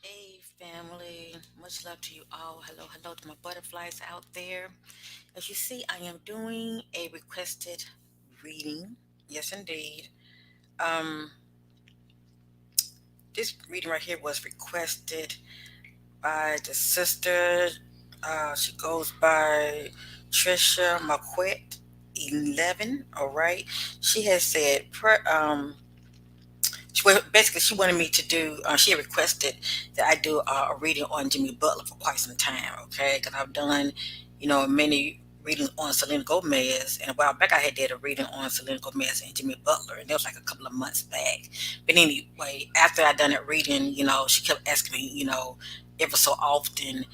Hey family, much love to you all. Hello, hello to my butterflies out there. As you see, I am doing a requested reading. Yes, indeed. Um, this reading right here was requested by the sister. She goes by Trisha Marquette 11. All right. She has said, basically she wanted me to do she had requested that I do a reading on Jimmy Butler for quite some time, okay, because I've done many readings on Selena Gomez, and a while back I had did a reading on Selena Gomez and Jimmy Butler, and that was like a couple of months back. But anyway, after I done that reading, she kept asking me, ever so often,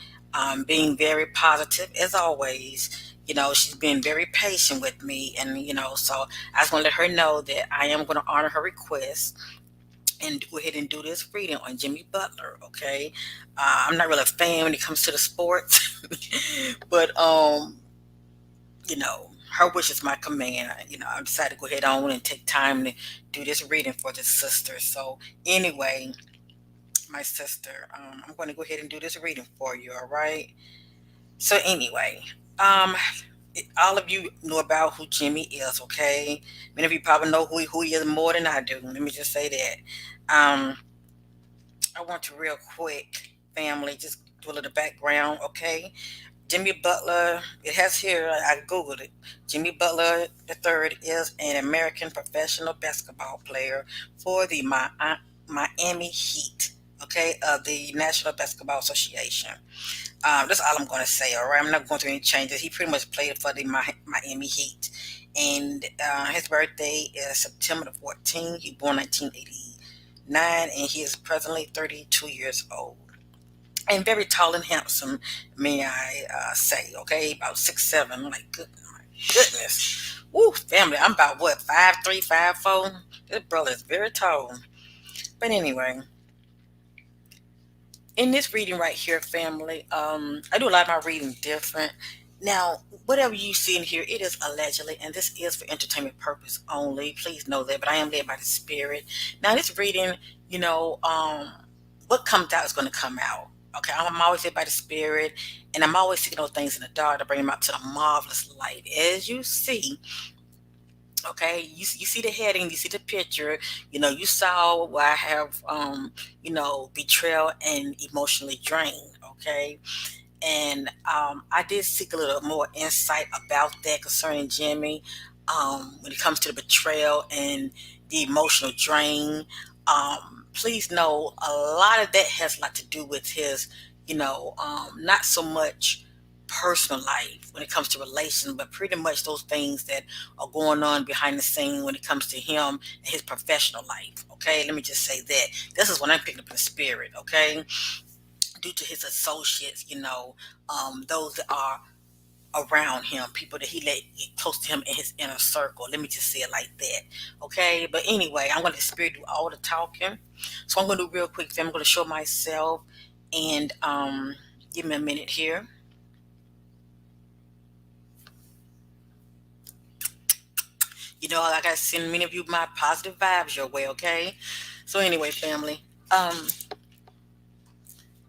being very positive as always. She's been very patient with me, and so I just want to let her know that I am going to honor her request and go ahead and do this reading on Jimmy Butler. Okay, I'm not really a fan when it comes to the sports, but her wish is my command. I decided to go ahead on and take time to do this reading for this sister. So anyway, my sister, I'm going to go ahead and do this reading for you. All right. So anyway, um, all of you know about who Jimmy is. Okay, many of you probably know who he is more than I do. Let me just say that. Um, I want to real quick, family, just do a little background, okay? Jimmy Butler, it has here, I Googled it. Jimmy Butler III is an American professional basketball player for the Miami Heat, okay, of the National Basketball Association. That's all I'm going to say, all right? I'm not going through any changes. He pretty much played for the Miami Heat. And his birthday is September the 14th. He was born 1989, and he is presently 32 years old. And very tall and handsome, may I say, okay? About 6'7". Like, good, my goodness. Woo, family, I'm about what, 5'3", 5'4"? This brother is very tall. But anyway, in this reading right here, family, I do a lot of my reading different. Now, whatever you see in here, it is allegedly, and this is for entertainment purpose only. Please know that, but I am led by the Spirit. Now, this reading, you know, um, what comes out is going to come out. Okay, I'm always led by the Spirit, and I'm always seeking those things in the dark to bring them out to the marvelous light. As you see, okay, you see the heading, you see the picture, you saw where I have betrayal and emotionally drained, okay. And I did seek a little more insight about that concerning Jimmy, when it comes to the betrayal and the emotional drain. Please know a lot of that has a lot to do with his, not so much personal life when it comes to relations, but pretty much those things that are going on behind the scene when it comes to him and his professional life. Okay, let me just say that this is what I'm picking up in the spirit. Okay, due to his associates, those that are around him, people that he let get close to him in his inner circle. Let me just say it like that. Okay. But anyway, I'm going to let the spirit do all the talking. So I'm going to do real quick. I'm going to show myself and give me a minute here. Like I send many of you my positive vibes your way. Okay. So anyway, family. Um,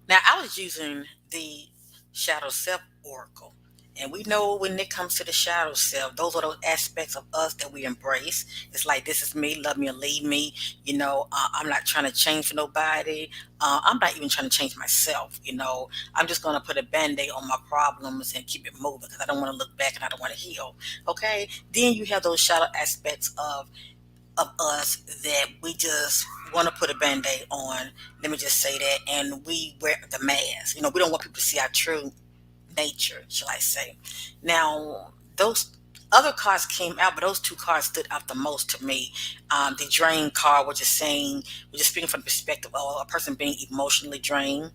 Now, I was using the shadow self oracle. And we know when it comes to the shadow self, those are those aspects of us that we embrace. It's like, this is me, love me or leave me. I'm not trying to change for nobody. I'm not even trying to change myself. I'm just going to put a band aid on my problems and keep it moving because I don't want to look back and I don't want to heal. Okay. Then you have those shadow aspects of us that we just want to put a band-aid on. Let me just say that. And we wear the mask. We don't want people to see our true nature, shall I say. Now, those other cards came out, but those two cards stood out the most to me. The drain card, we're just speaking from the perspective of a person being emotionally drained,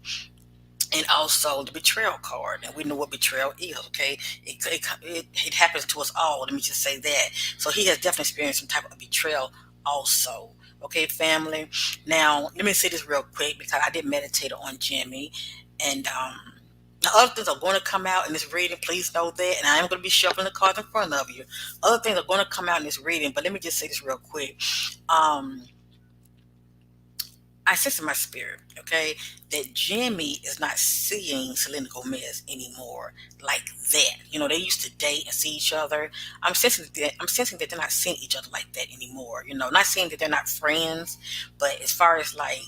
and also the betrayal card. And we know what betrayal is, okay? It happens to us all. Let me just say that. So he has definitely experienced some type of betrayal also. Okay, family. Now, let me say this real quick because I did meditate on Jimmy. And the other things are going to come out in this reading. Please know that. And I am going to be shuffling the cards in front of you. Other things are going to come out in this reading. But let me just say this real quick. Um, I sense in my spirit, okay, that Jimmy is not seeing Selena Gomez anymore like that. They used to date and see each other. I'm sensing that they're not seeing each other like that anymore. Not saying that they're not friends, but as far as like,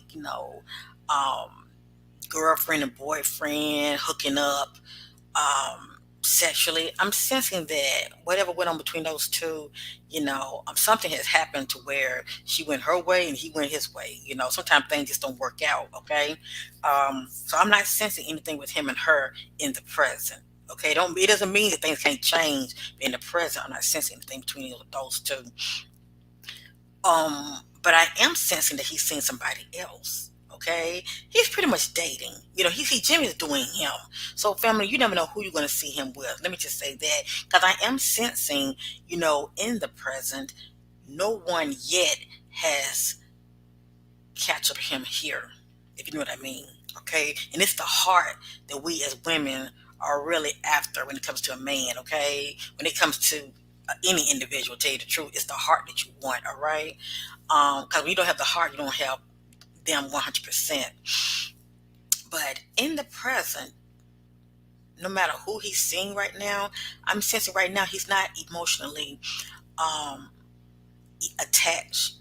girlfriend and boyfriend hooking up, sexually, I'm sensing that whatever went on between those two, something has happened to where she went her way and he went his way. Sometimes things just don't work out. Okay. So I'm not sensing anything with him and her in the present. Okay. It doesn't mean that things can't change, but in the present, I'm not sensing anything between those two. But I am sensing that he's seeing somebody else. Okay, he's pretty much dating. Jimmy's doing him. So, family, you never know who you're going to see him with. Let me just say that because I am sensing, in the present, no one yet has catch up him here, if you know what I mean. Okay, and it's the heart that we as women are really after when it comes to a man. Okay, when it comes to any individual, tell you the truth, it's the heart that you want. All right, because when you don't have the heart, you don't have them 100%. But in the present, no matter who he's seeing right now, I'm sensing right now he's not emotionally um, attached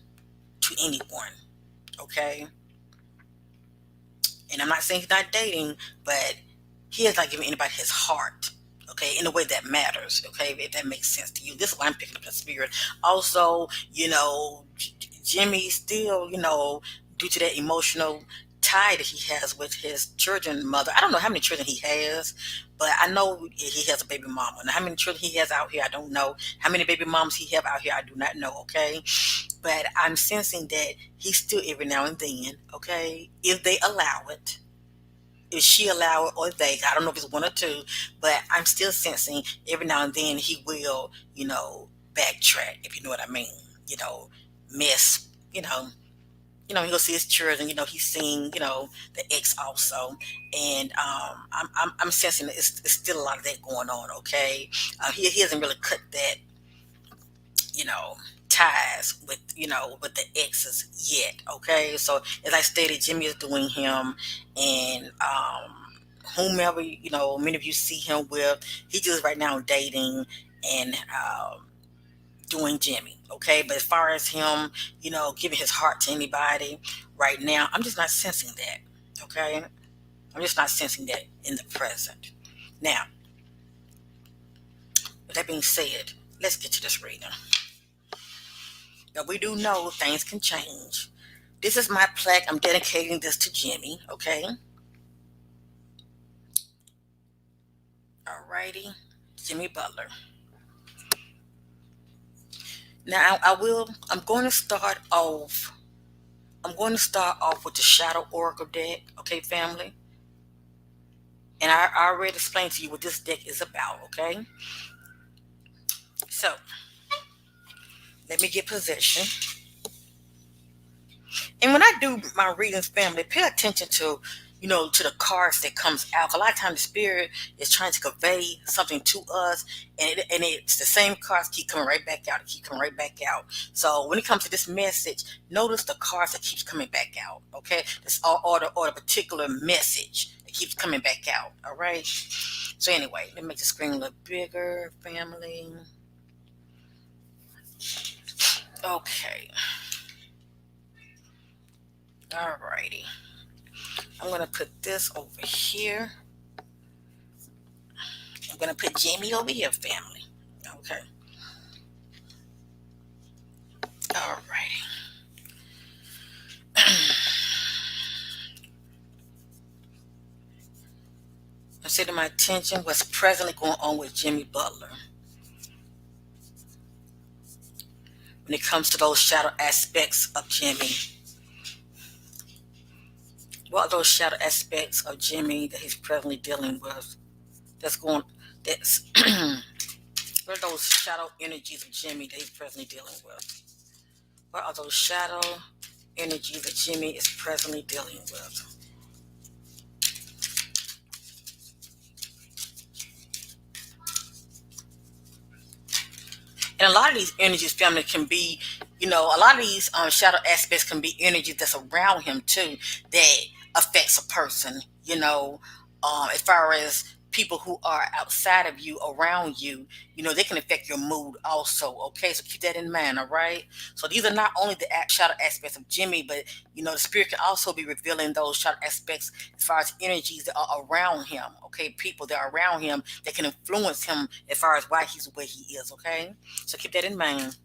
to anyone. Okay, and I'm not saying he's not dating, but he is not giving anybody his heart. Okay, in a way that matters. Okay, if that makes sense to you, this is why I'm picking up the spirit. Also, Jimmy still, due to that emotional tie that he has with his children mother. I don't know how many children he has, but I know he has a baby mama. Now, how many children he has out here, I don't know. How many baby moms he have out here, I do not know. Okay, but I'm sensing that he still every now and then. Okay, if they allow it, if she allow it or they, I don't know if it's one or two, but I'm still sensing every now and then he will, backtrack, if you know what I mean. You know, miss, he'll see his children, he's seeing, the ex also. And I'm sensing that it's still a lot of that going on, okay? He hasn't really cut that, you know, ties with the exes yet. Okay, so as I stated, Jimmy is doing him, and whomever many of you see him with, he just right now dating and doing Jimmy. Okay, but as far as him, giving his heart to anybody right now, I'm just not sensing that. Okay, I'm just not sensing that in the present. Now, with that being said, let's get to this reading. Now, we do know things can change. This is my plaque. I'm dedicating this to Jimmy, okay? Alrighty. Jimmy Butler. Now, I'm going to start off with the Shadow Oracle deck, okay, family? And I already explained to you what this deck is about, okay? So, let me get position. And when I do my readings, family, pay attention to, to the cards that comes out. A lot of times the spirit is trying to convey something to us, and it's the same cards keep coming right back out. It keep coming right back out. So when it comes to this message, notice the cards that keeps coming back out. Okay, this or the particular message that keeps coming back out. All right. So anyway, let me make the screen a little bigger, family. Okay. Alrighty. I'm going to put this over here. I'm going to put Jamie over here, family. Okay. Alrighty. I'm setting my attention what's presently going on with Jimmy Butler. When it comes to those shadow aspects of Jimmy. What are those shadow aspects of Jimmy that he's presently dealing with? That's what are those shadow energies of Jimmy that he's presently dealing with? What are those shadow energies that Jimmy is presently dealing with? And a lot of these energies, family, can be, A lot of these shadow aspects can be energy that's around him too that affects a person. As far as people who are outside of you, around you, they can affect your mood also. Okay, so keep that in mind. All right. So these are not only the shadow aspects of Jimmy, but the spirit can also be revealing those shadow aspects as far as energies that are around him. Okay, people that are around him that can influence him as far as why he's the way he is. Okay, so keep that in mind.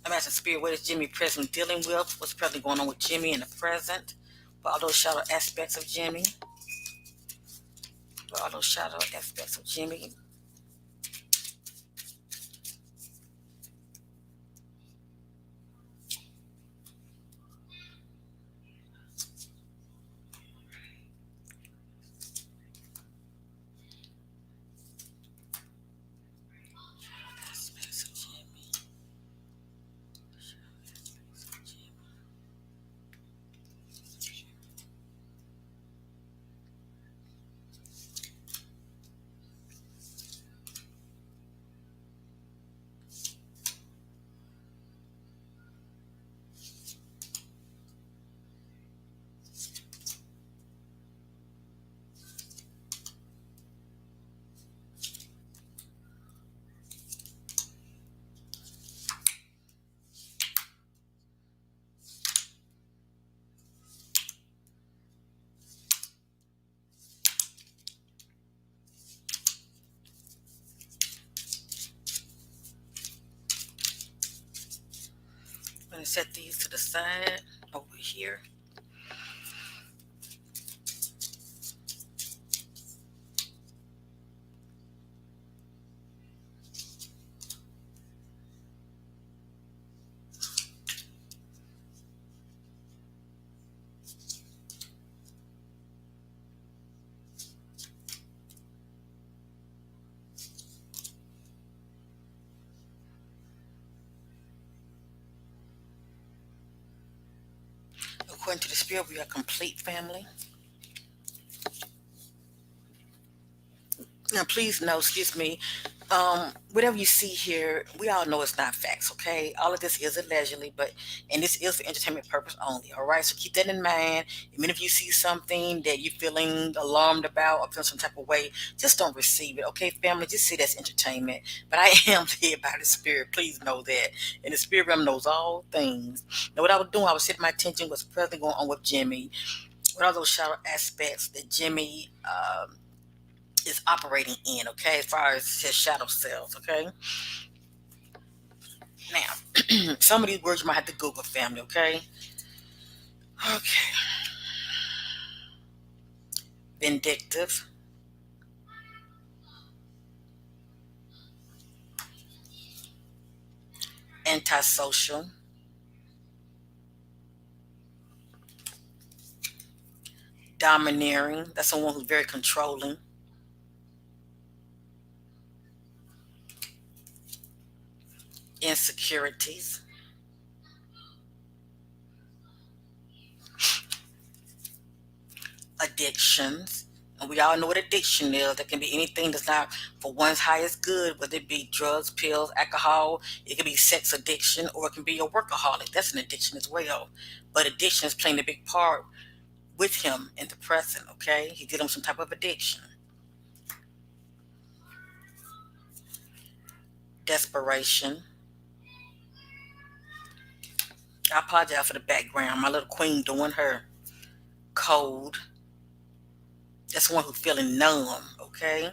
I'm asking Spirit, what is Jimmy presently dealing with? What's presently going on with Jimmy in the present? For all those shadow aspects of Jimmy. For all those shadow aspects of Jimmy. Aspects of Jimmy. I'm going to set these to the side over here. According to the Spirit, we are complete family. Now, please know, excuse me, whatever you see here, we all know it's not facts, okay? All of this is allegedly, and this is for entertainment purpose only, all right? So keep that in mind. Even if you see something that you're feeling alarmed about or feel some type of way, just don't receive it, okay, family? Just see that's entertainment. But I am led by the Spirit. Please know that. And the Spirit realm knows all things. Now, what I was doing, I was setting my attention what's presently going on with Jimmy. What are those shadow aspects that Jimmy is operating in, okay, as far as his shadow selves, okay? Now, some of these words you might have to Google, family, okay? Okay. Vindictive, antisocial, domineering, that's someone who's very controlling, insecurities, addictions. And we all know what addiction is. That can be anything that's not for one's highest good, whether it be drugs, pills, alcohol. It can be sex addiction, or it can be a workaholic. That's an addiction as well. But addiction is playing a big part with him in the present, okay? He's dealing with some type of addiction. Desperation. I apologize for the background. My little queen doing her. Cold. That's one who's feeling numb, okay?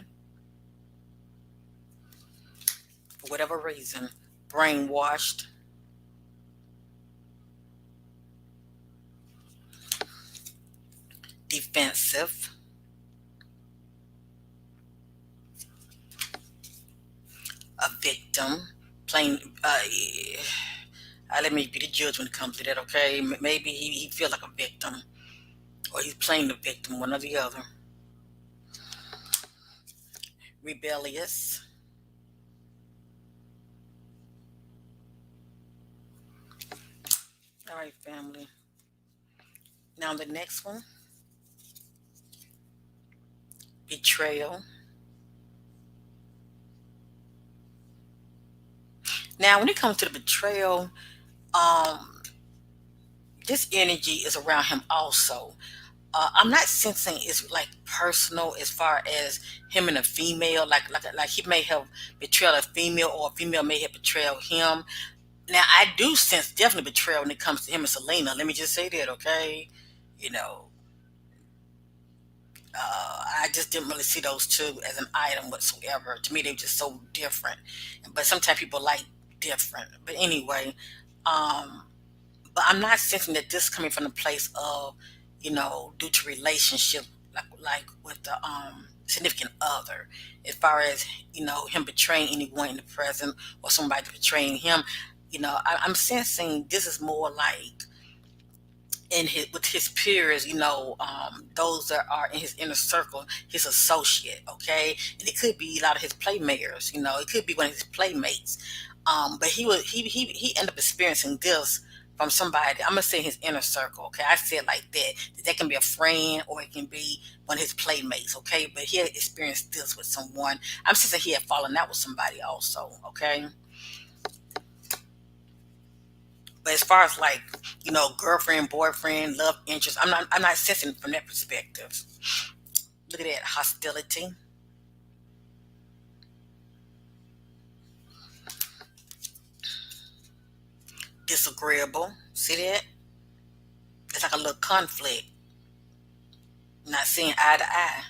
For whatever reason. Brainwashed. Defensive. A victim. Playing, let me be the judge when it comes to that, okay? Maybe he feels like a victim. Or he's playing the victim, one or the other. Rebellious. All right, family. Now the next one. Betrayal. Now, when it comes to the betrayal, um, this energy is around him also. I'm not sensing it's like personal as far as him and a female, like he may have betrayed a female, or a female may have betrayed him. Now, I do sense definitely betrayal when it comes to him and Selena. Let me just say that, okay? You know, I just didn't really see those two as an item whatsoever. To me, they were just so different. But sometimes people like different. But anyway, um, but I'm not sensing that this coming from the place of, due to relationship, like with the significant other, as far as him betraying anyone in the present, or somebody betraying him. I'm sensing this is more like in his with his peers, those that are in his inner circle, his associate, okay, and it could be a lot of his playmakers, it could be one of his playmates, but he ended up experiencing this from somebody. I'm gonna say his inner circle, okay. I say it like that. That can be a friend, or it can be one of his playmates, okay. But he had experienced this with someone. I'm saying he had fallen out with somebody also, okay. But as far as like, girlfriend, boyfriend, love interest, I'm not sensing from that perspective. Look at that hostility, disagreeable. See that? It's like a little conflict. Not seeing eye to eye.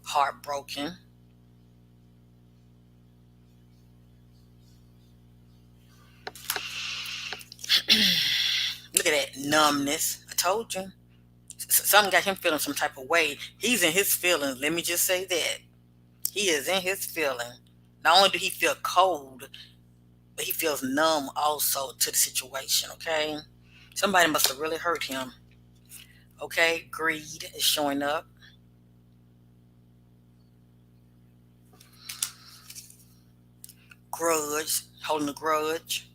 Heartbroken. Look at that numbness. I told you. Something got him feeling some type of way. He's in his feelings. Let me just say that. He is in his feeling. Not only do he feel cold, but he feels numb also to the situation, okay? Somebody must have really hurt him. Okay, greed is showing up. Grudge, holding a grudge.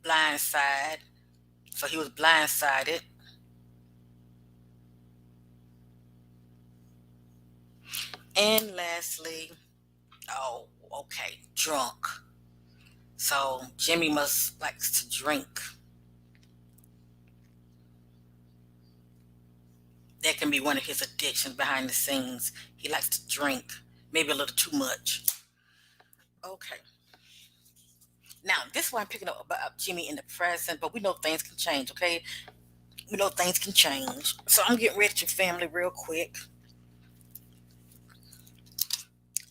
Blindside. So he was blindsided. And lastly, oh, okay, drunk. So Jimmy must likes to drink. That can be one of his addictions behind the scenes. He likes to drink, maybe a little too much. Okay. Now, this is why I'm picking up about Jimmy in the present, but we know things can change, okay? We know things can change. So I'm getting ready to family real quick.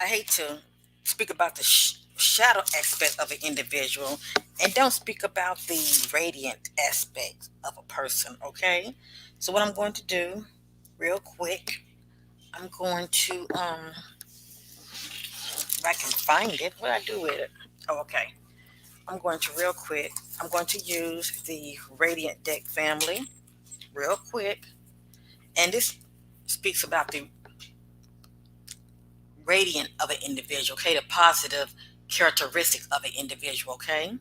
I hate to speak about the shadow aspect of an individual and don't speak about the radiant aspect of a person, okay? So what I'm going to do real quick, I'm going to if I can find it, what do I do with it? Oh, okay. I'm going to real quick. I'm going to use the radiant deck family real quick, and this speaks about the radiant of an individual, okay? The positive characteristic of an individual, okay?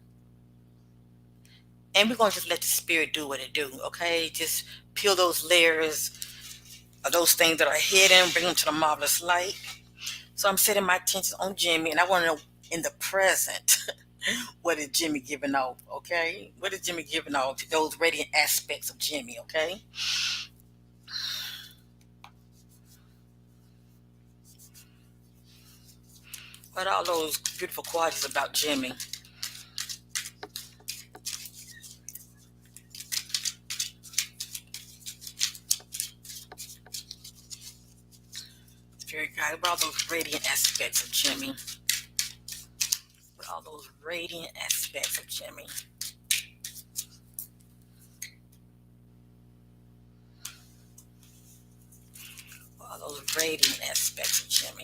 And we're going to just let the spirit do what it do, okay? Just peel those layers of those things that are hidden, bring them to the marvelous light. So I'm setting my attention on Jimmy, and I want to know in the present, what is Jimmy giving off, okay? What is Jimmy giving off to those radiant aspects of Jimmy, okay? What are all those beautiful qualities about Jimmy? Very good. What are all those radiant aspects of Jimmy? What are all those radiant aspects of Jimmy? What are those radiant aspects of Jimmy?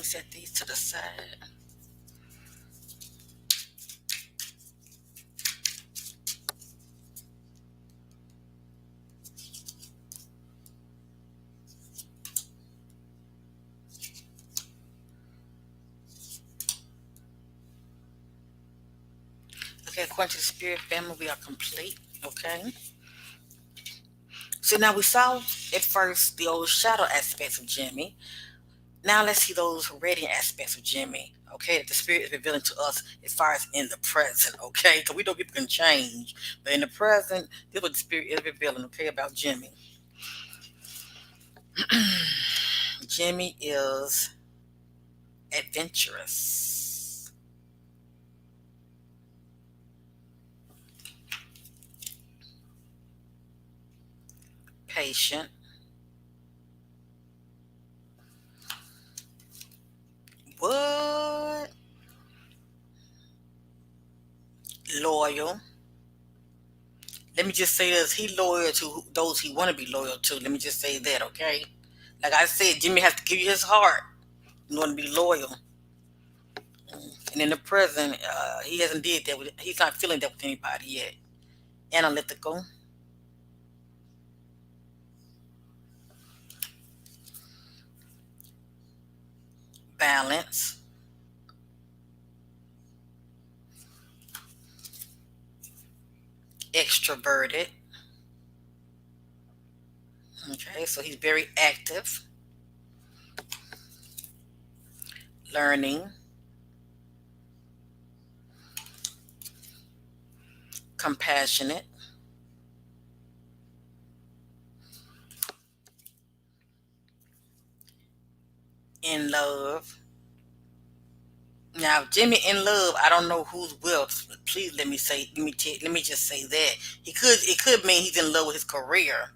set these to the side. Okay, according to the spirit family, we are complete. Okay. So now we saw at first the old shadow aspects of Jimmy. Now let's see those radiant aspects of Jimmy. Okay, that the spirit is revealing to us as far as in the present. Okay, because we know people can change, but in the present, this is what the spirit is revealing. Okay, about Jimmy. Jimmy is adventurous, patient, what? Loyal. Let me just say this: he loyal to those he want to be loyal to. Let me just say that, okay? Like I said, Jimmy has to give you his heart in order to be loyal. And in the present, he hasn't did that. He's not feeling that with anybody yet. Analytical, balance, extroverted. Okay, so he's very active, learning, compassionate, in love. Now, Jimmy in love, I don't know who's with. Please let me just say that it could mean he's in love with his career.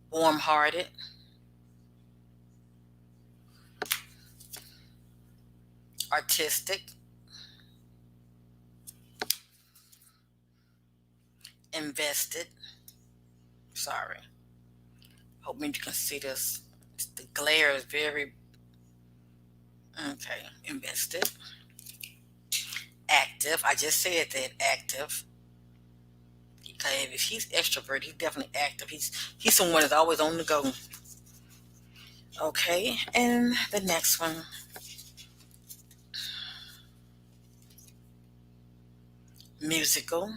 Warm-hearted, artistic, invested. Sorry, hope you can see this. The glare is very okay. Invested, active. I just said that active. Okay, if he's extrovert, he's definitely active. He's someone that's always on the go. Okay, and the next one, musical.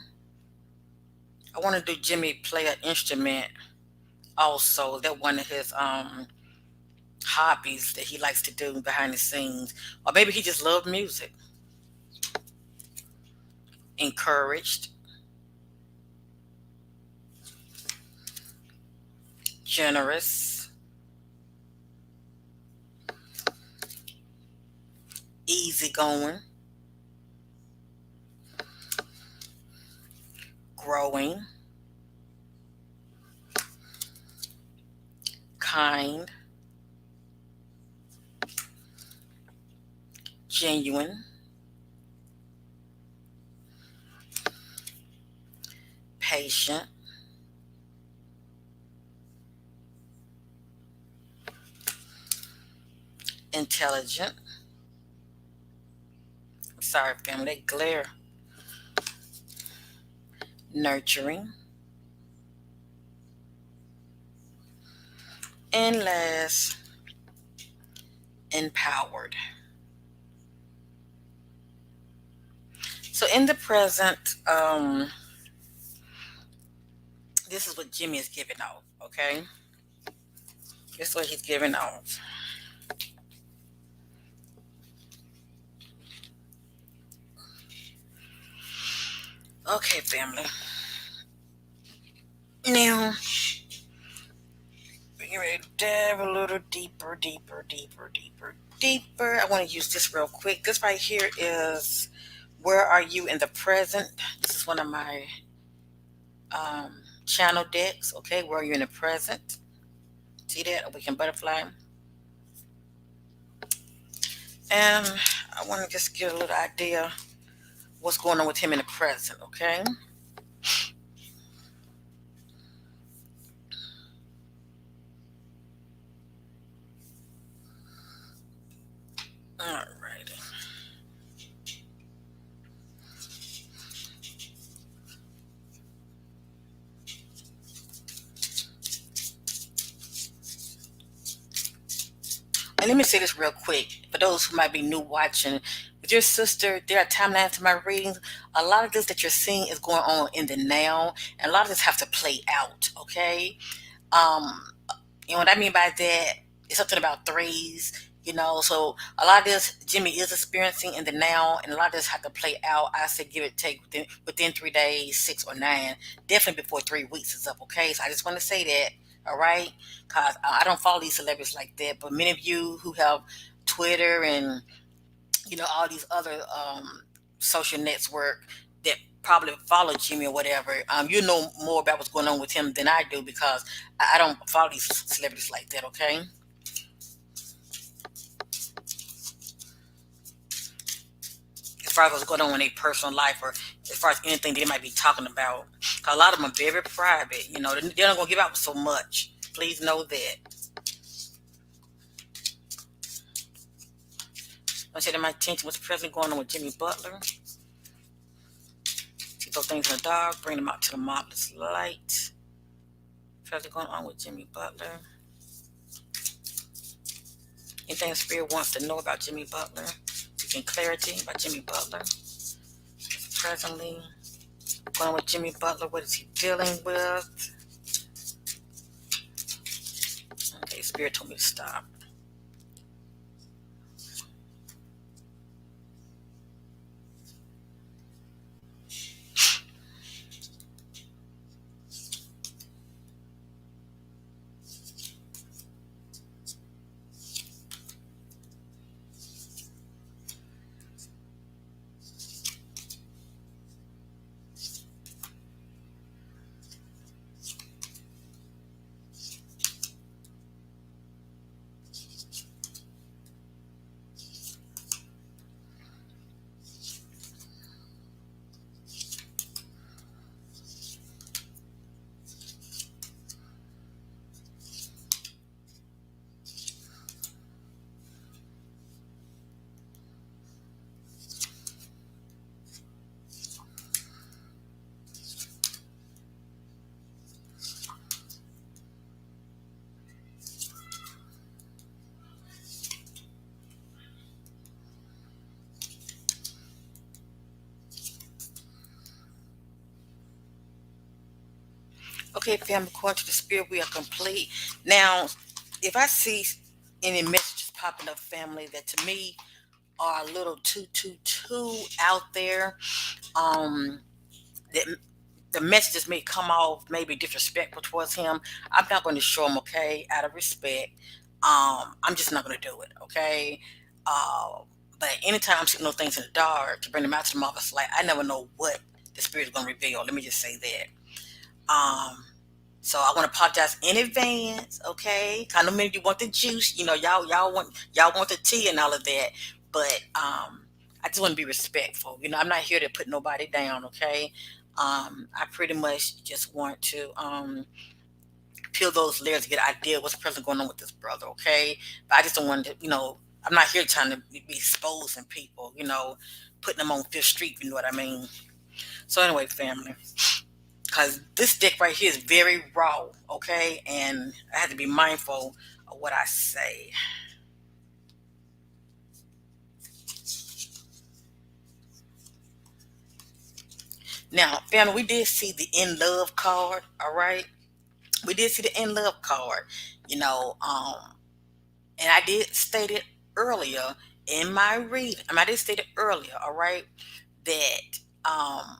I want to do Jimmy play an instrument also. That one of his hobbies that he likes to do behind the scenes, or maybe he just loved music. Encouraged, generous, easygoing, growing, kind, genuine, patient, intelligent. I'm sorry, family, that glare. Nurturing, and last, empowered. So in the present, this is what Jimmy is giving off. Okay, this is what he's giving off. Okay, family. Now we're getting ready to dive a little deeper, deeper, deeper, deeper, deeper. I want to use this real quick. This right here is where are you in the present? This is one of my channel decks. Okay, where are you in the present? See that? We can butterfly. And I want to just get a little idea what's going on with him in the present. Okay. And let me say this real quick for those who might be new watching. With your sister, there are timelines to my readings. A lot of this that you're seeing is going on in the now, and a lot of this have to play out. Okay, um, and what I mean by that is something about threes. So a lot of this Jimmy is experiencing in the now, and a lot of this have to play out. I say give it take within 3 days, 6 or 9, definitely before 3 weeks is up. Okay, so I just want to say that. All right, because I don't follow these celebrities like that, but many of you who have Twitter and all these other social network that probably follow Jimmy or whatever, you know more about what's going on with him than I do because I don't follow these celebrities like that. Okay. As far as what's going on in their personal life or as far as anything they might be talking about. 'Cause a lot of them are very private. They're not going to give out so much. Please know that. I said to my attention what's presently going on with Jimmy Butler. Keep those things in the dark, bring them out to the marvelous light. Presently going on with Jimmy Butler. Anything the spirit wants to know about Jimmy Butler. Seeking clarity about Jimmy Butler. Presently going on with Jimmy Butler. What is he dealing with? Okay, spirit told me to stop. Okay, family, according to the spirit, we are complete. Now, if I see any messages popping up, family, that to me are a little too out there, um, that the messages may come off maybe disrespectful towards him, I'm not going to show him, okay, out of respect. I'm just not going to do it, okay? Uh, but anytime I'm seeing those things in the dark to bring them out to the marvelous light, I never know what the spirit is going to reveal. Let me just say that. Um, so I want to apologize in advance, okay? I know many of you want the juice, y'all want the tea and all of that, but I just want to be respectful. I'm not here to put nobody down, okay? I pretty much just want to peel those layers to get an idea of what's presently going on with this brother, okay? But I just don't want to, I'm not here trying to be exposing people, putting them on Fifth Street, you know what I mean? So anyway, family, because this deck right here is very raw, okay? And I have to be mindful of what I say. Now, family, we did see the in love card, all right? We did see the in love card, you know, um, and I did state it earlier in my reading. I did state it earlier, all right, that um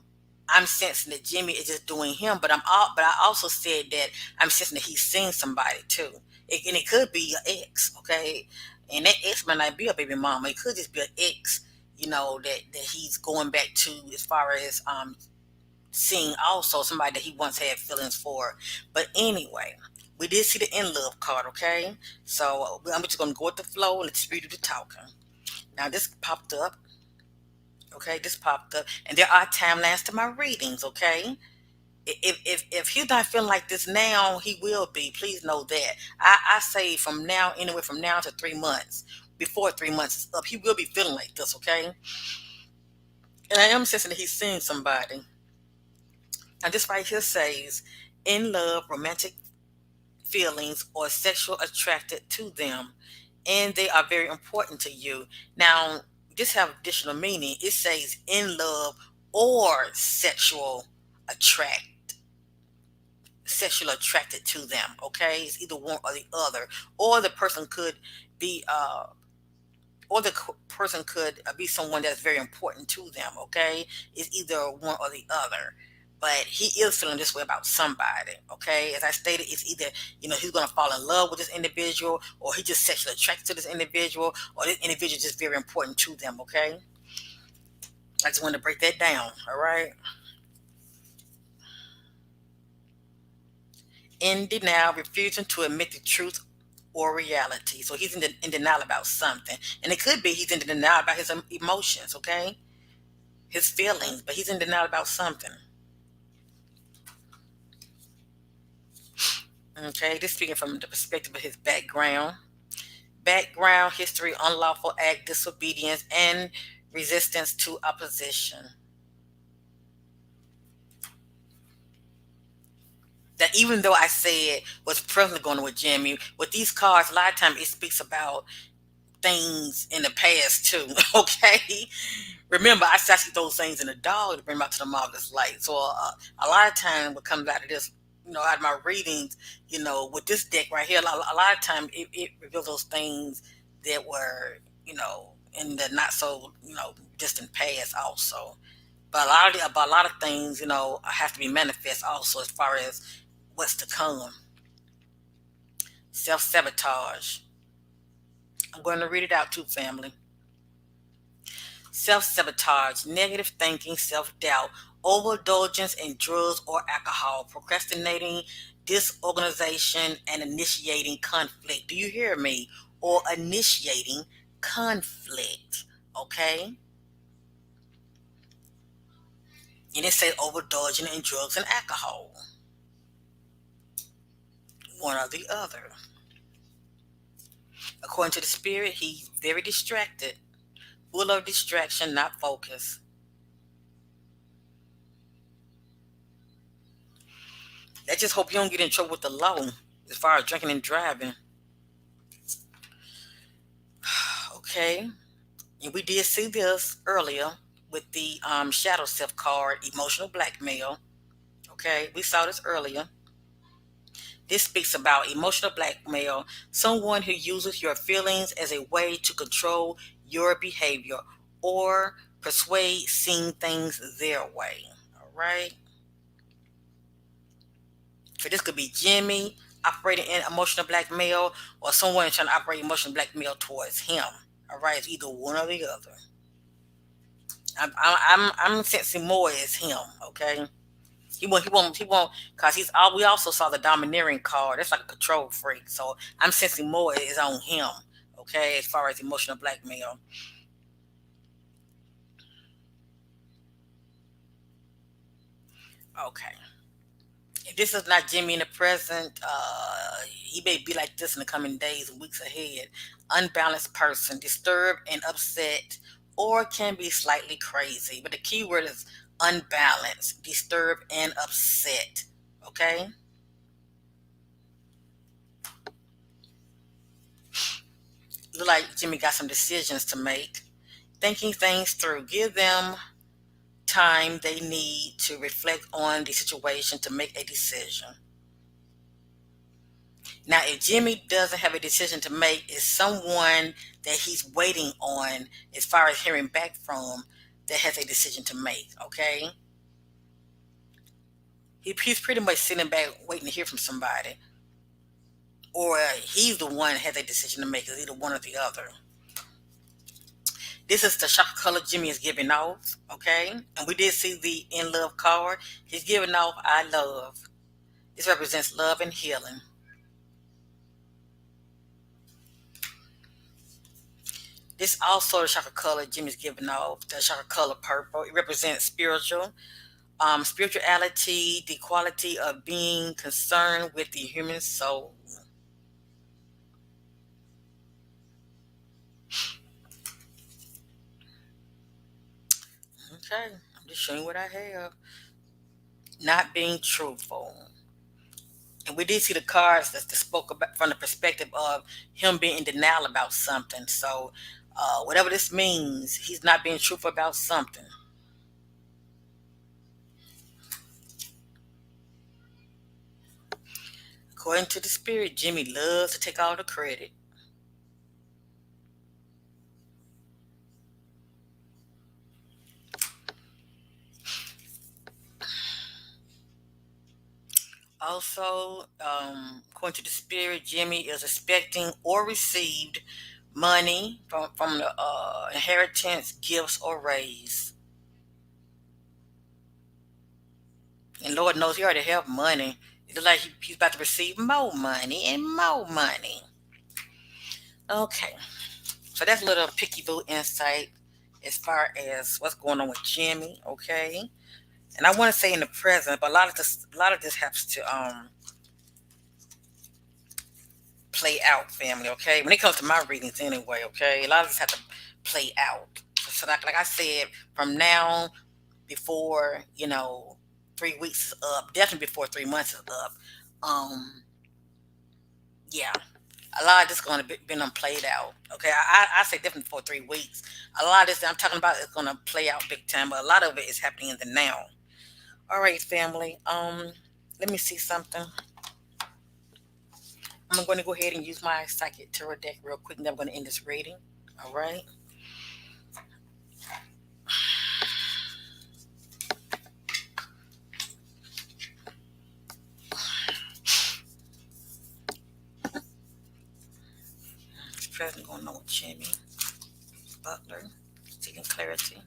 I'm sensing that Jimmy is just doing him, but but I also said that I'm sensing that he's seeing somebody too. And it could be an ex, okay? And that ex might not be a baby mama. It could just be an ex, that he's going back to as far as seeing also somebody that he once had feelings for. But anyway, we did see the in love card, okay? So I'm just gonna go with the flow and let the spirit do the talking. Now this popped up, okay? This popped up, and there are timelines to my readings, okay? If he's not feeling like this now, he will be. Please know that. I say from now, anywhere from now to 3 months. Before 3 months is up, he will be feeling like this, okay? And I am sensing that he's seeing somebody. Now this right here says, in love, romantic feelings, or sexual attracted to them. and they are very important to you. Now, this have additional meaning. It says in love or attract sexually attracted to them. Okay, it's either one or the other, or the person could be person could be someone that's very important to them. Okay, it's either one or the other. But he is feeling this way about somebody. Okay, as I stated, it's either he's going to fall in love with this individual, or he just sexually attracted to this individual, or this individual is just very important to them. Okay, I just wanted to break that down. All right. In denial, refusing to admit the truth or reality. So he's in denial about something. And it could be he's in denial about his emotions, okay? His feelings, but he's in denial about something. Okay, this speaking from the perspective of his background. Background, history, unlawful act, disobedience, and resistance to opposition. That even though I said what's presently going on with Jimmy, with these cards, a lot of times it speaks about things in the past too. Okay, remember I see those things in the dog to bring them out to the marvelous light. So a lot of time what comes out of this, out of my readings, with this deck right here, a lot of time it reveals those things that were, in the not so, distant past also. But a lot of things, have to be manifest also as far as what's to come. Self sabotage. I'm going to read it out too, family. Self sabotage, negative thinking, self doubt, overindulgence in drugs or alcohol, procrastinating, disorganization, and initiating conflict. Do you hear me? Or initiating conflict. Okay? And it says overindulging in drugs and alcohol. One or the other. According to the spirit, he's very distracted, full of distraction, not focus. I just hope you don't get in trouble with the law as far as drinking and driving. Okay. And we did see this earlier with the shadow self card, emotional blackmail. Okay. We saw this earlier. This speaks about emotional blackmail, someone who uses your feelings as a way to control your behavior or persuade seeing things their way. All right. So this could be Jimmy operating in emotional blackmail, or someone trying to operate emotional blackmail towards him. All right, it's either one or the other. I'm sensing more as him. Okay, he won't, because he's all. We also saw the domineering card. That's like a control freak. So I'm sensing more is on him. Okay, as far as emotional blackmail. Okay. If this is not Jimmy in the present, he may be like this in the coming days and weeks ahead. Unbalanced person, disturbed and upset, or can be slightly crazy. But the key word is unbalanced, disturbed, and upset. Okay? Look like Jimmy got some decisions to make. Thinking things through. Give them time they need to reflect on the situation to make a decision. Now, if Jimmy doesn't have a decision to make, it's someone that he's waiting on as far as hearing back from that has a decision to make, okay? He's pretty much sitting back waiting to hear from somebody. Or he's the one that has a decision to make. It's either one or the other. This is the shock color Jimmy is giving off, okay? And we did see the in love card. He's giving off I love. This represents love and healing. This also the chakra color Jimmy's giving off, the chakra color purple. It represents spirituality, the quality of being concerned with the human soul. Okay, I'm just showing what I have. Not being truthful. And we did see the cards that spoke about from the perspective of him being in denial about something. So, whatever this means, he's not being truthful about something. According to the spirit, Jimmy loves to take all the credit. Also, according to the spirit, Jimmy is expecting or received money from the inheritance, gifts, or raise. And Lord knows he already have money. It's like he's about to receive more money and more money. Okay, so that's a little picky boo insight as far as what's going on with Jimmy. Okay, and I want to say in the present, but a lot of this has to play out, family. Okay, when it comes to my readings, anyway. Okay, a lot of this have to play out. So like I said, from now before 3 weeks is up, definitely before 3 months is up. Um, yeah, a lot of this going to be been played out. Okay, I say definitely for 3 weeks. A lot of this that I'm talking about is going to play out big time, but a lot of it is happening in the now. All right, family. Let me see something. I'm going to go ahead and use my psychic tarot deck real quick, and then I'm going to end this reading. All right. This present going on with Jimmy Butler, seeking clarity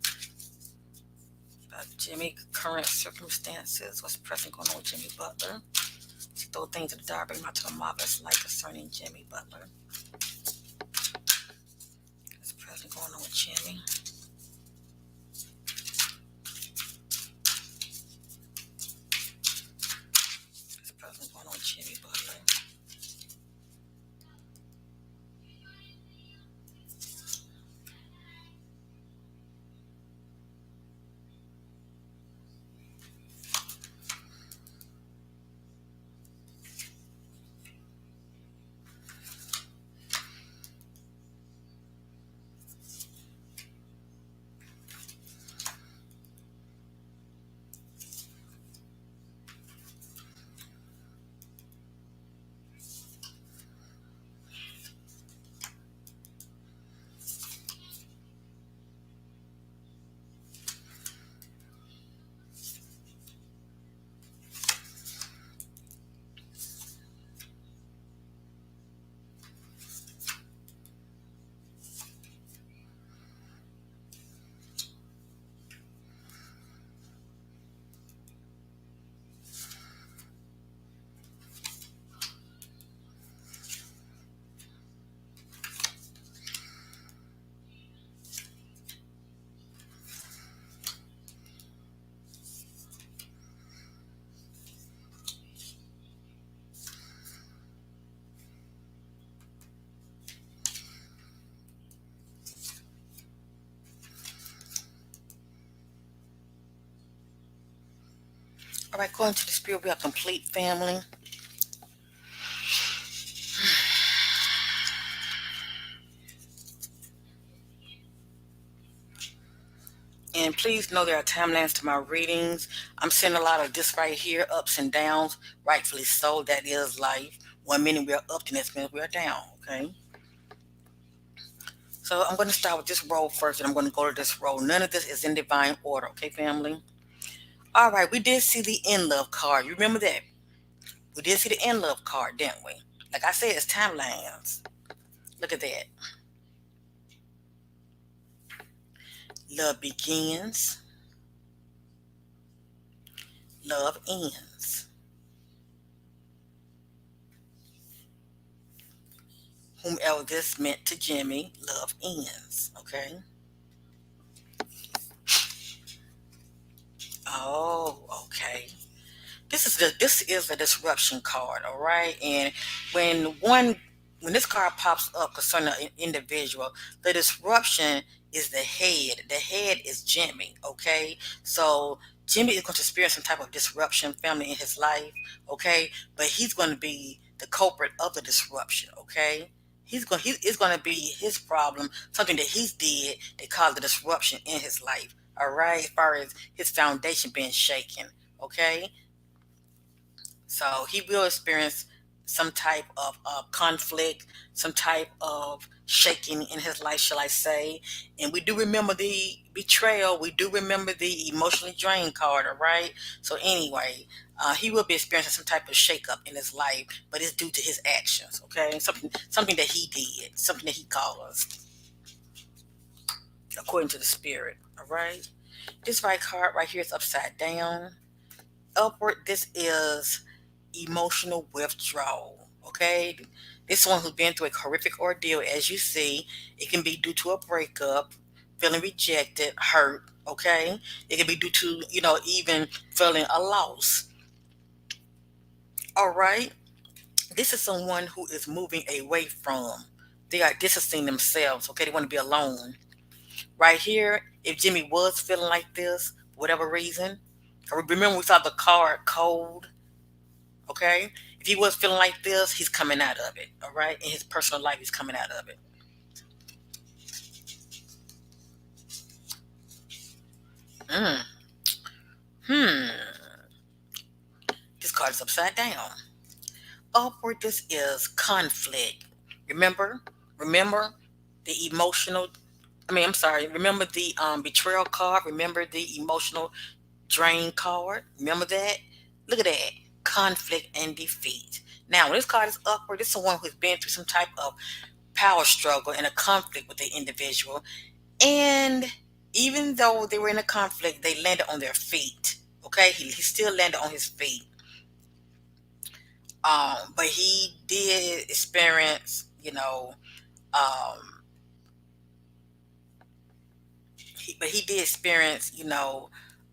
about Jimmy current circumstances. What's present going on with Jimmy Butler? See those things in the dark, bring them out to the marvelous light concerning Jimmy Butler. What's present going on with Jimmy? What's present going on with Jimmy Butler? All right, according to the spirit, we are complete, family. And please know there are timelines to my readings. I'm seeing a lot of this right here, ups and downs, rightfully so. That is life. 1 minute we are up, the next minute we are down. Okay. So I'm going to start with this row first, and I'm going to go to this row. None of this is in divine order. Okay, family. All right, we did see the in love card. You remember that? We did see the in love card, didn't we? Like I said, it's timelines. Look at that. Love begins, love ends. Whomever this meant to Jimmy, love ends. Okay. Oh, okay. This is a disruption card, all right. And when one when this card pops up concerning an individual, the disruption is the head. The head is Jimmy. Okay, so Jimmy is going to experience some type of disruption, family in his life, okay? But he's going to be the culprit of the disruption, okay? It's going to be his problem, something that he did that caused the disruption in his life, all right? As far as his foundation being shaken, okay? So he will experience some type of conflict, some type of shaking in his life, shall I say. And we do remember the betrayal. We do remember the emotionally drained card, all right? So, anyway, he will be experiencing some type of shakeup in his life, but it's due to his actions, okay? Something that he did, something that he caused, according to the spirit, all right? This right card right here is upside down. Upward, this is emotional withdrawal. Okay, this one who's been through a horrific ordeal, as you see, it can be due to a breakup, feeling rejected, hurt. Okay, it can be due to even feeling a loss. All right, this is someone who is moving away from. They are distancing themselves. Okay, they want to be alone. Right here, if Jimmy was feeling like this, for whatever reason, remember we saw the card cold. Okay? If he was feeling like this, he's coming out of it. All right? In his personal life, he's coming out of it. Mm. Hmm. This card is upside down. Upward, this is conflict. Remember? Remember the emotional. I'm sorry. Remember the betrayal card. Remember the emotional drain card. Remember that? Look at that. Conflict and defeat. Now, when this card is upward, this is someone who's been through some type of power struggle and a conflict with the individual. And even though they were in a conflict, they landed on their feet. Okay, he still landed on his feet. But he did experience, um, he did experience,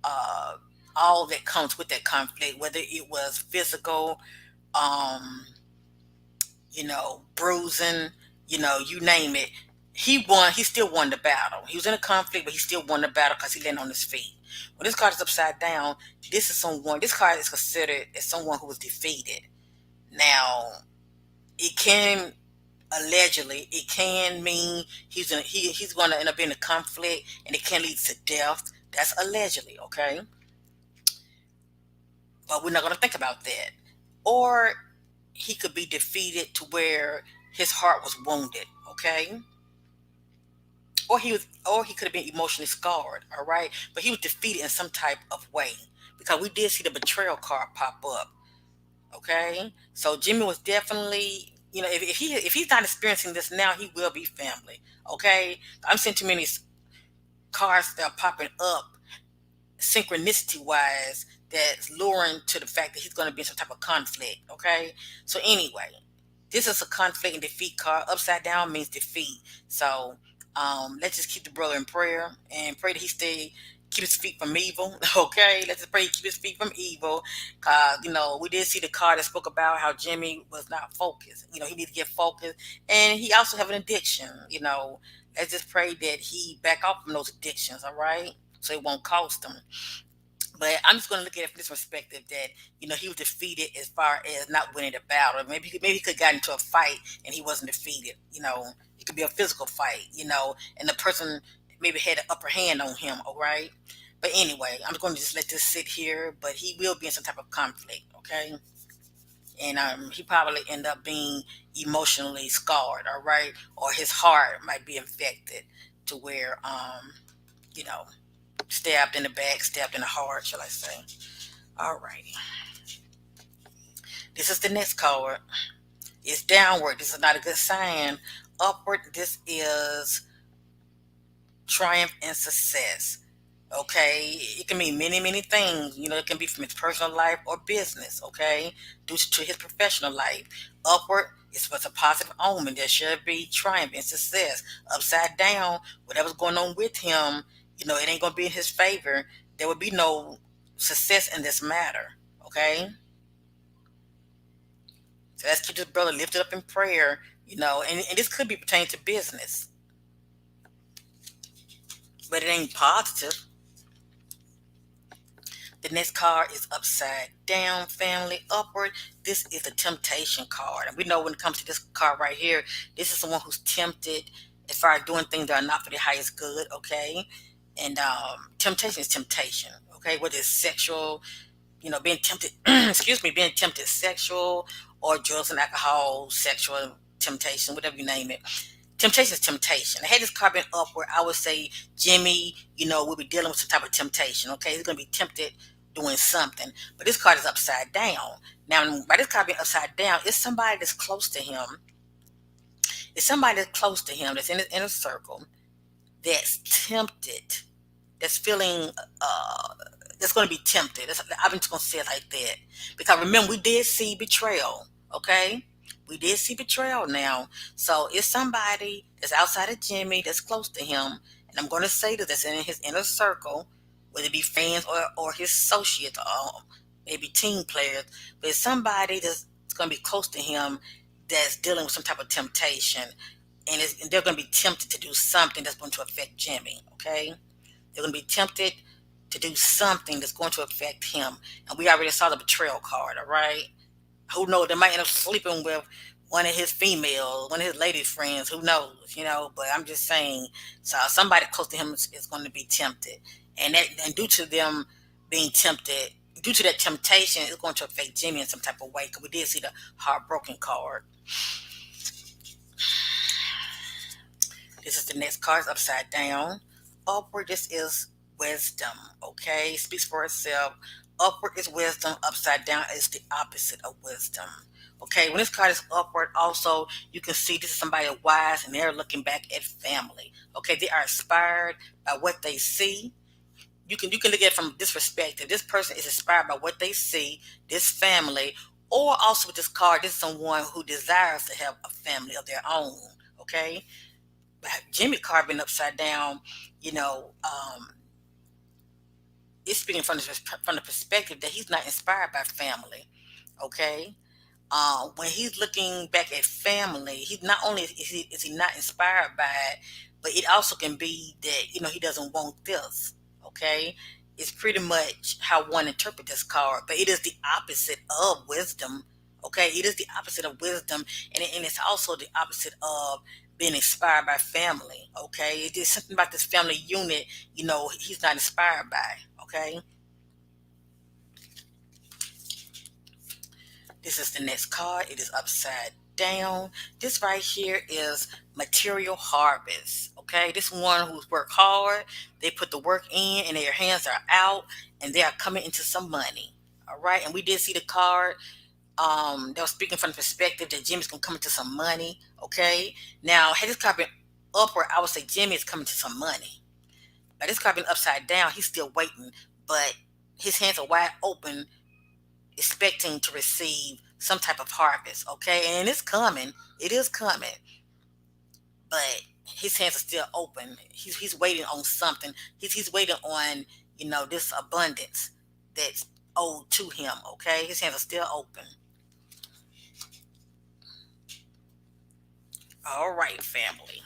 uh, all that comes with that conflict, whether it was physical, um, bruising, you name it. He won. He still won the battle. He was in a conflict, but he still won the battle because he landed on his feet. When this card is upside down, this is someone. This card is considered as someone who was defeated. Now, it can allegedly, it can mean he's going to end up in a conflict, and it can lead to death. That's allegedly, okay. But we're not going to think about that. Or he could be defeated to where his heart was wounded, okay? Or he could have been emotionally scarred, all right? But he was defeated in some type of way because we did see the betrayal card pop up, okay? So Jimmy was definitely, if he's not experiencing this now, he will be family, okay? I'm seeing too many cards that are popping up synchronicity wise that's luring to the fact that he's going to be in some type of conflict. Okay, so anyway, this is a conflict and defeat card. Upside down means defeat. So let's just keep the brother in prayer and pray that he stay keep his feet from evil. Okay, let's just pray he keep his feet from evil. Cause we did see the card that spoke about how Jimmy was not focused. He needs to get focused, and he also have an addiction. Let's just pray that he back off from those addictions. All right, so it won't cost him. But I'm just going to look at it from this perspective that he was defeated as far as not winning the battle. Maybe he could have gotten into a fight and he wasn't defeated. It could be a physical fight. And the person maybe had an upper hand on him. All right. But anyway, I'm going to just let this sit here. But he will be in some type of conflict. Okay. And he probably end up being emotionally scarred. All right. Or his heart might be infected to where you know stabbed in the back, stabbed in the heart, shall I say. All righty. This is the next card. It's downward. This is not a good sign. Upward, this is triumph and success. Okay, it can mean many, many things. It can be from his personal life or business. Okay, due to his professional life. Upward is what's a positive omen. There should be triumph and success. Upside down, whatever's going on with him, it ain't gonna be in his favor. There will be no success in this matter. Okay, so let's keep this brother lifted up in prayer. And this could be pertaining to business, but it ain't positive. The next card is upside down, family. Upward, this is the temptation card. And we know when it comes to this card right here, this is someone who's tempted as far as doing things that are not for the highest good, okay? And temptation is temptation, okay? Whether it's sexual, being tempted, excuse me, being tempted sexual or drugs and alcohol, sexual temptation, whatever you name it. Temptation is temptation. I had this card been upward, I would say Jimmy, will be dealing with some type of temptation. Okay, he's gonna be tempted doing something. But this card is upside down. Now, by this card being upside down, it's somebody that's close to him. It's somebody that's close to him that's in his inner circle that's tempted, that's feeling that's going to be tempted. I'm just going to say it like that because remember we did see betrayal. Okay, we did see betrayal now, so it's somebody that's outside of Jimmy that's close to him, and I'm going to say that that's in his inner circle, whether it be fans or his associates or maybe team players, but it's somebody that's going to be close to him that's dealing with some type of temptation, and they're going to be tempted to do something that's going to affect Jimmy. Okay, they're going to be tempted to do something that's going to affect him. And we already saw the betrayal card, all right? Who knows? They might end up sleeping with one of his females, one of his lady friends. Who knows? But I'm just saying, so somebody close to him is going to be tempted. And due to them being tempted, due to that temptation, it's going to affect Jimmy in some type of way. Because we did see the heartbroken card. This is the next card, upside down. Upward, this is wisdom, okay? Speaks for itself. Upward is wisdom, upside down is the opposite of wisdom. Okay, when this card is upward, also, you can see this is somebody wise and they're looking back at family. Okay, they are inspired by what they see. You can look at it from this perspective. This person is inspired by what they see, this family, or also with this card, this is someone who desires to have a family of their own. Okay, Jimmy card being upside down, you know, it's speaking from the perspective that he's not inspired by family. Okay, when he's looking back at family, he's not only is he not inspired by it, but it also can be that he doesn't want this. Okay, it's pretty much how one interpret this card, but it is the opposite of wisdom. Okay, it is the opposite of wisdom, and it's also the opposite of being inspired by family. Okay, it is something about this family unit. He's not inspired by. Okay, this is the next card. It is upside down. This right here is material harvest. Okay, this one who's worked hard, they put the work in, and their hands are out, and they are coming into some money. All right, and we did see the card. That was speaking from the perspective that Jimmy's gonna come into some money. Okay, now had this card been upward, I would say Jimmy is coming to some money. Now this card been upside down, he's still waiting, but his hands are wide open expecting to receive some type of harvest, okay? And it's coming. It is coming. But his hands are still open. He's waiting on something. He's waiting on, this abundance that's owed to him, okay? His hands are still open. All right, family.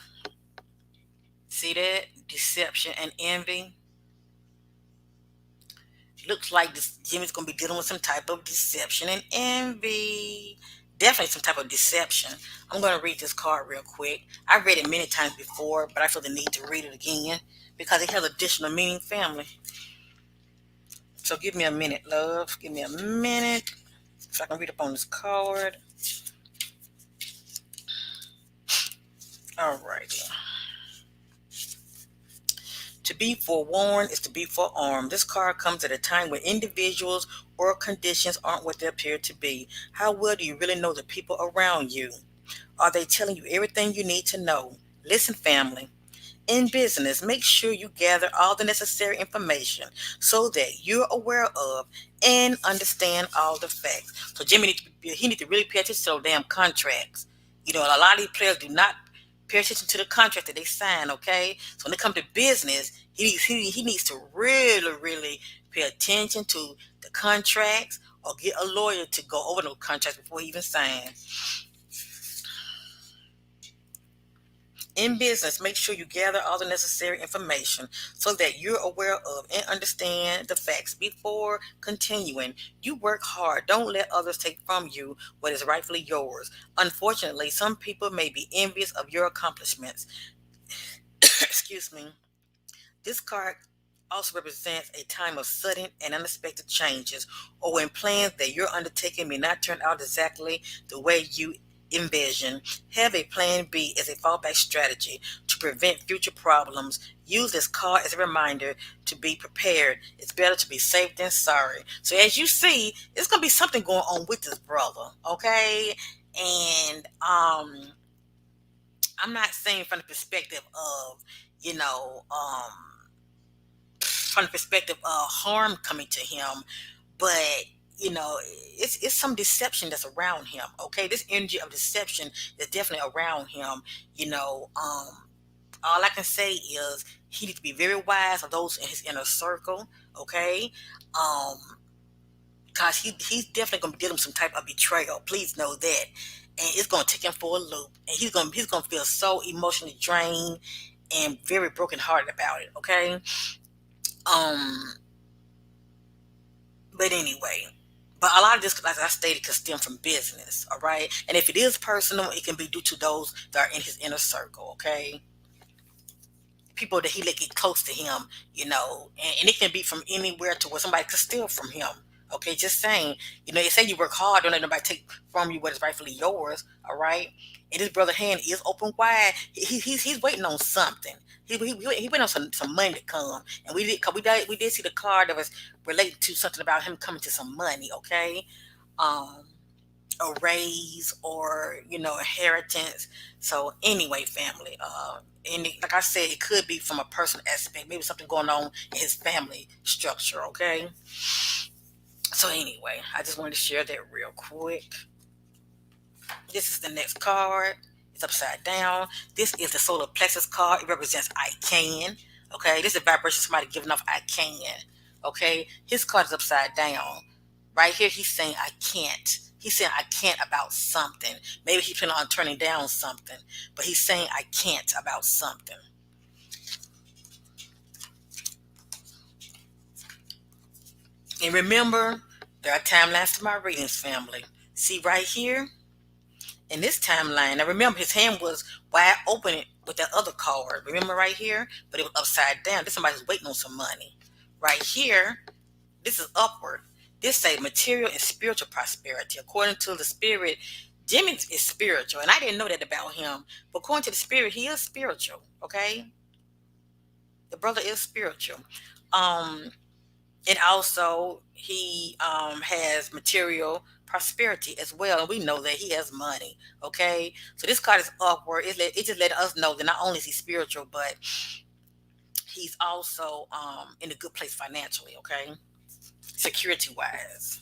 See that? Deception and envy. Looks like Jimmy's gonna be dealing with some type of deception and envy. Definitely some type of deception. I'm gonna read this card real quick. I've read it many times before, but I feel the need to read it again because it has additional meaning, family. So give me a minute, love. Give me a minute so I can read up on this card. All righty. To be forewarned is to be forearmed. This card comes at a time when individuals or conditions aren't what they appear to be. How well do you really know the people around you? Are they telling you everything you need to know? Listen, family. In business, make sure you gather all the necessary information so that you're aware of and understand all the facts. So Jimmy needs to really pay attention to those damn contracts. A lot of these players do not pay attention to the contract that they sign. Okay, so when it comes to business, he needs to really really pay attention to the contracts or get a lawyer to go over those contracts before he even signs. In business, make sure you gather all the necessary information so that you're aware of and understand the facts before continuing. You work hard. Don't let others take from you what is rightfully yours. Unfortunately, some people may be envious of your accomplishments. Excuse me. This card also represents a time of sudden and unexpected changes, or when plans that you're undertaking may not turn out exactly the way you envision. Have a plan B as a fallback strategy to prevent future problems. Use this card as a reminder to be prepared. It's better to be safe than sorry. So as you see, it's gonna be something going on with this brother, okay? And I'm not saying from the perspective of, you know, from the perspective of harm coming to him, but it's some deception that's around him. Okay, this energy of deception is definitely around him. All I can say is he needs to be very wise of those in his inner circle. Okay, um, cause he's definitely gonna be dealing with some type of betrayal. Please know that, and it's gonna take him for a loop, and he's gonna feel so emotionally drained and very brokenhearted about it. Okay, um, but anyway, but a lot of this, like I stated, can stem from business. All right, and if it is personal, it can be due to those that are in his inner circle. Okay, people that he let get close to him, and it can be from anywhere to where somebody could steal from him. Okay, just saying, they say you work hard, don't let nobody take from you what is rightfully yours. All right, and his brother hand is open wide. He's waiting on something. He waiting on some money to come, and we did see the card that was related to something about him coming to some money. Okay, um, a raise or inheritance. So anyway, family, and like I said, it could be from a personal aspect, maybe something going on in his family structure. Okay, so anyway, I just wanted to share that real quick. This is the next card. It's upside down. This is the solar plexus card. It represents I can. Okay, this is a vibration of somebody giving off I can. Okay, his card is upside down. Right here, he's saying I can't. He's saying I can't about something. Maybe he's planning on turning down something, but he's saying I can't about something. And remember, there are timelines to my readings, family. See right here? In this timeline, now remember his hand was wide open with that other card. Remember right here? But it was upside down. This somebody's waiting on some money. Right here, this is upward. This say material and spiritual prosperity. According to the spirit, Jimmy is spiritual, and I didn't know that about him. But according to the spirit, he is spiritual. Okay, the brother is spiritual. Um, and also he has material prosperity as well, and we know that he has money. Okay, so this card is upward. It just let us know that not only is he spiritual, but he's also in a good place financially. Okay, security wise.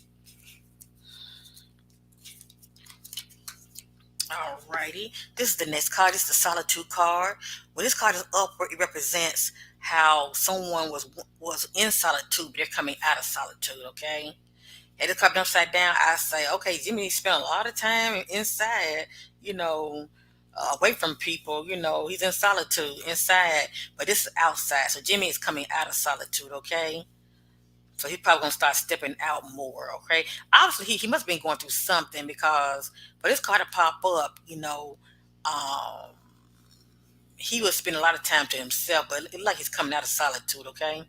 Alrighty, this is the next card. This is the Solitude card. When this card is upward, it represents how someone was in solitude, but they're coming out of solitude. Okay, and this card upside down, I say, okay, Jimmy spent a lot of time inside, you know, away from people. He's in solitude inside, but this is outside. So Jimmy is coming out of solitude. Okay, so he's probably gonna start stepping out more. Okay, obviously he must have been going through something because for this card to pop up, he was spending a lot of time to himself, but it like he's coming out of solitude. Okay,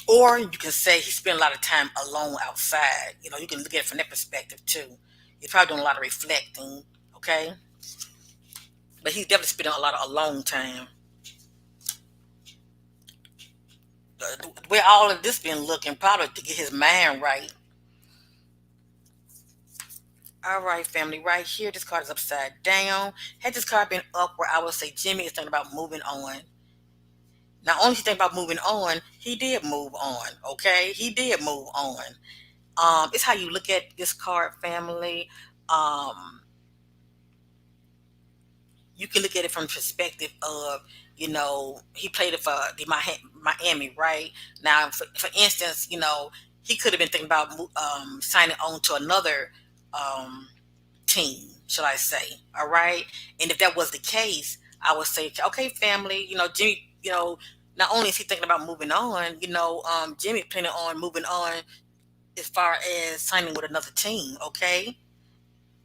or you can say he spent a lot of time alone outside. You can look at it from that perspective too. He's probably doing a lot of reflecting. Okay, but he's definitely spending a lot of alone time. Where all of this been looking, probably to get his mind right. All right, family, right here, this card is upside down. Had this card been upward, I would say Jimmy is thinking about moving on. Not only is he thinking about moving on, he did move on. Okay, he did move on. It's how you look at this card, family. Um, you can look at it from the perspective of, he played it for the Miami, right? Now, for instance, he could have been thinking about signing on to another um, team, shall I say? All right. And if that was the case, I would say, okay, family, Jimmy, not only is he thinking about moving on, Jimmy planning on moving on as far as signing with another team, okay?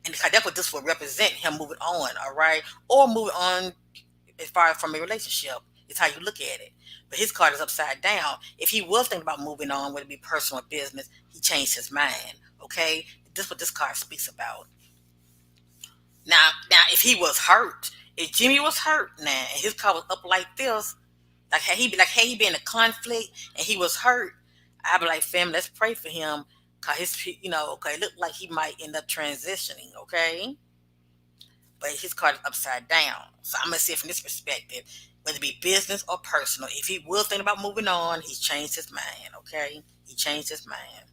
And that's what this would represent, him moving on, all right? Or moving on as far as from a relationship. It's how you look at it. But his card is upside down. If he was thinking about moving on, whether it be personal or business, he changed his mind, okay? This is what this card speaks about. Now, if he was hurt, if Jimmy was hurt now, and his card was up like this, had he been in a conflict and he was hurt, I'd be like, fam, let's pray for him, cause okay, it looked like he might end up transitioning, okay? But his card is upside down. So I'm gonna see it from this perspective, whether it be business or personal. If he will think about moving on, he's changed his mind, okay? He changed his mind.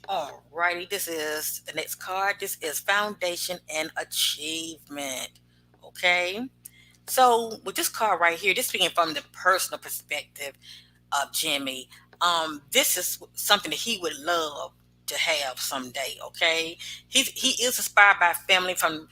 Alrighty, this is the next card. This is foundation and achievement. Okay. So with this card right here, this speaking from the personal perspective of Jimmy, this is something that he would love to have someday. Okay, he is inspired by family from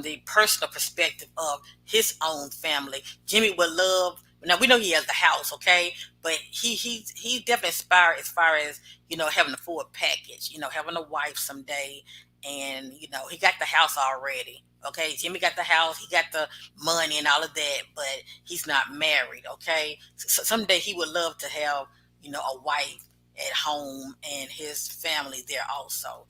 the personal perspective of his own family. Jimmy would love. Now we know he has the house, okay, but he's definitely inspired as far as having a full package. Having a wife someday, and he got the house already. Okay, Jimmy got the house, he got the money and all of that, but he's not married. Okay, so someday he would love to have a wife at home and his family there also.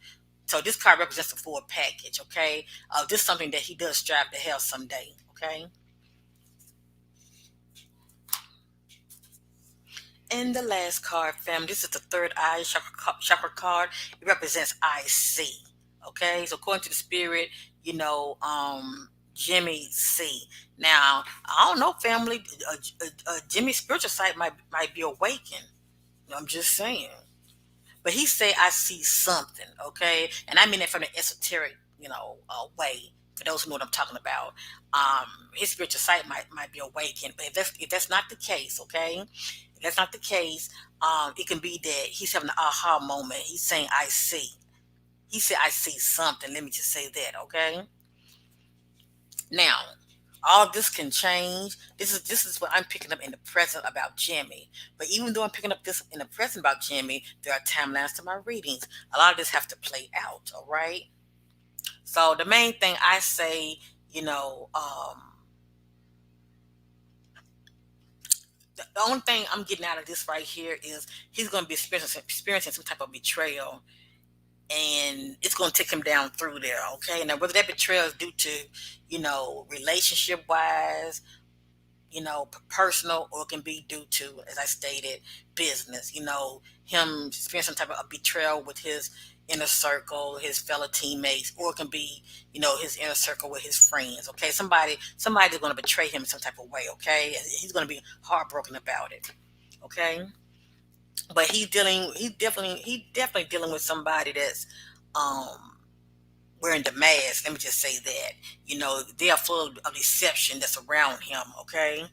So this card represents a full package. Okay, this is something that he does strive to have someday. Okay, and the last card, fam. This is the third eye chakra card. It represents I see. Okay, so according to the spirit, Jimmy see. Now, I don't know, family. Jimmy's spiritual sight might be awakened. I'm just saying. But he say I see something, okay? And I mean that from an esoteric, way. For those who know what I'm talking about, his spiritual sight might be awakened. But if that's not the case, okay? If that's not the case, it can be that he's having an aha moment. He's saying I see. He said I see something. Let me just say that, okay? Now, all this can change. This is what I'm picking up in the present about Jimmy. But even though I'm picking up this in the present about Jimmy, there are timelines to my readings. A lot of this have to play out. All right. So the main thing I say, the only thing I'm getting out of this right here is he's going to be experiencing some type of betrayal, and it's going to take him down through there. Okay. Now, whether that betrayal is due to, relationship wise, personal, or it can be due to, as I stated, business. Him experiencing some type of a betrayal with his inner circle, his fellow teammates, or it can be, his inner circle with his friends. Okay, somebody's going to betray him in some type of way. Okay, he's going to be heartbroken about it. Okay, but he's definitely dealing with somebody that's um wearing the mask. Let me just say that they are full of deception that's around him. Okay,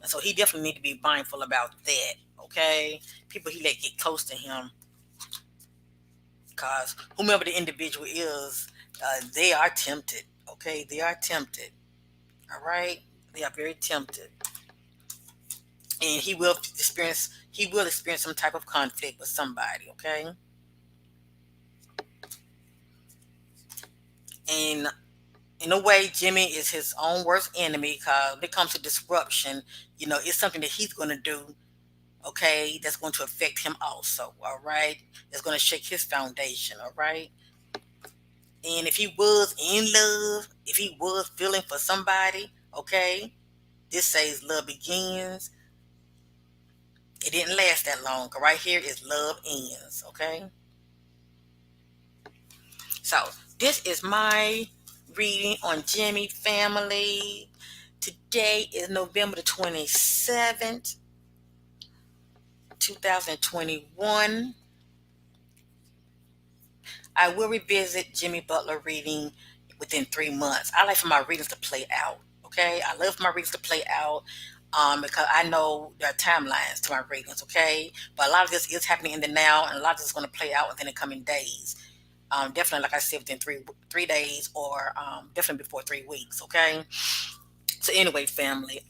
and so he definitely need to be mindful about that. Okay, people he let get close to him, because whomever the individual is, they are tempted. Okay, they are tempted. All right, they are very tempted, and he will experience some type of conflict with somebody. Okay, and in a way, Jimmy is his own worst enemy, because when it comes to disruption, it's something that he's going to do, okay, that's going to affect him also, all right? It's going to shake his foundation, all right? And if he was in love, if he was feeling for somebody, okay, this says love begins. It didn't last that long, 'cause right here is love ends, okay? So this is my reading on Jimmy family. Today is November the 27th, 2021. I will revisit Jimmy Butler reading within 3 months. I like for my readings to play out. Okay, I love for my readings to play out. because I know there are timelines to my readings, okay? But a lot of this is happening in the now, and a lot of this is going to play out within the coming days. Definitely, like I said, within three days, or definitely before 3 weeks, okay? So anyway, family,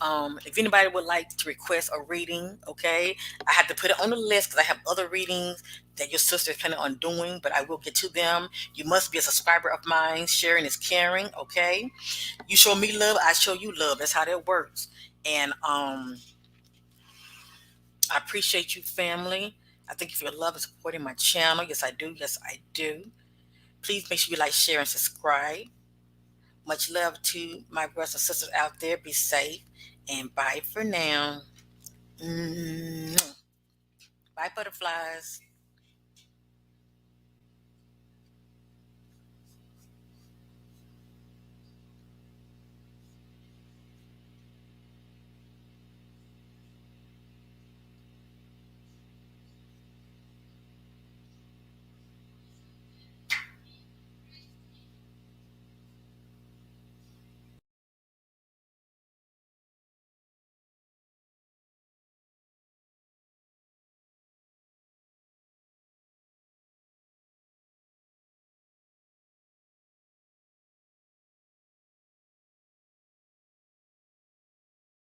if anybody would like to request a reading, okay, I have to put it on the list because I have other readings that your sister is planning on doing, but I will get to them. You must be a subscriber of mine. Sharing is caring, okay? You show me love, I show you love. That's how that works. And I appreciate you, family. I thank you for your love and supporting my channel. Yes, I do. Yes, I do. Please make sure you like, share, and subscribe. Much love to my brothers and sisters out there. Be safe, and bye for now. Bye, butterflies.